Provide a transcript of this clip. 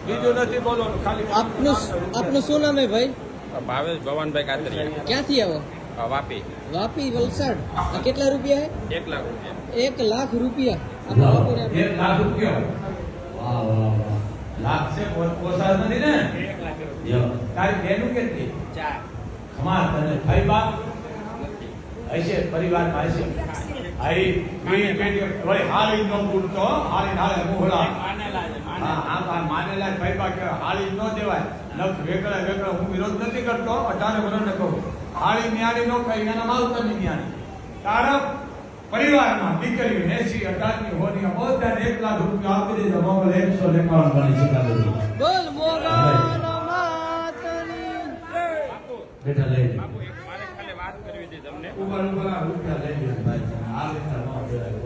બીજું નથી બોલવાનું, ખાલી આપનું શું નામ હે ભાઈ? ભાવેશ ભવાનભાઈ કાતરિયા, ક્યાંથી આવો? વાપી. વાપી વલસાડ. આ કેટલા રૂપિયા હે? 1 લાખ રૂપિયા. 1 લાખ રૂપિયા. આપણા બાપુને આપો. 1 લાખ રૂપિયા. વાહ વાહ વાહ. લાખ છે પોસાદ નથી ને? 1 લાખ રૂપિયા. તારી બેનું કેટલી? 4. ખમાર તને ભાઈ બાપ હશે, પરિવારમાં હશે. હારી બેટી બેટી વળી હારી નો પૂરતો, હારી હારે મોહળા. હા માનેલા ભાઈ બાપ કે હારી નો દેવાય. લખ વેકળા વેકળા હું વિરોધ નથી કરતો, 18 વર્ષને કહું. હારી ન્યારી નો કઈ એના માવતરની ન્યારી. તારા પરિવારમાં દીકરી 80 18ની હોની બધા 1 લાખ રૂપિયા આપી દેજો. મોગલ 151 ગણી શકાય. બોલ મોગલ માતની. બેટા લઈ લે. બાપુ, મારે ખાલી વાત કરવી હતી તમને. ઉપર ઉપર રૂપિયા લઈ લે ભાઈ. આ રીતે ન દેવાય.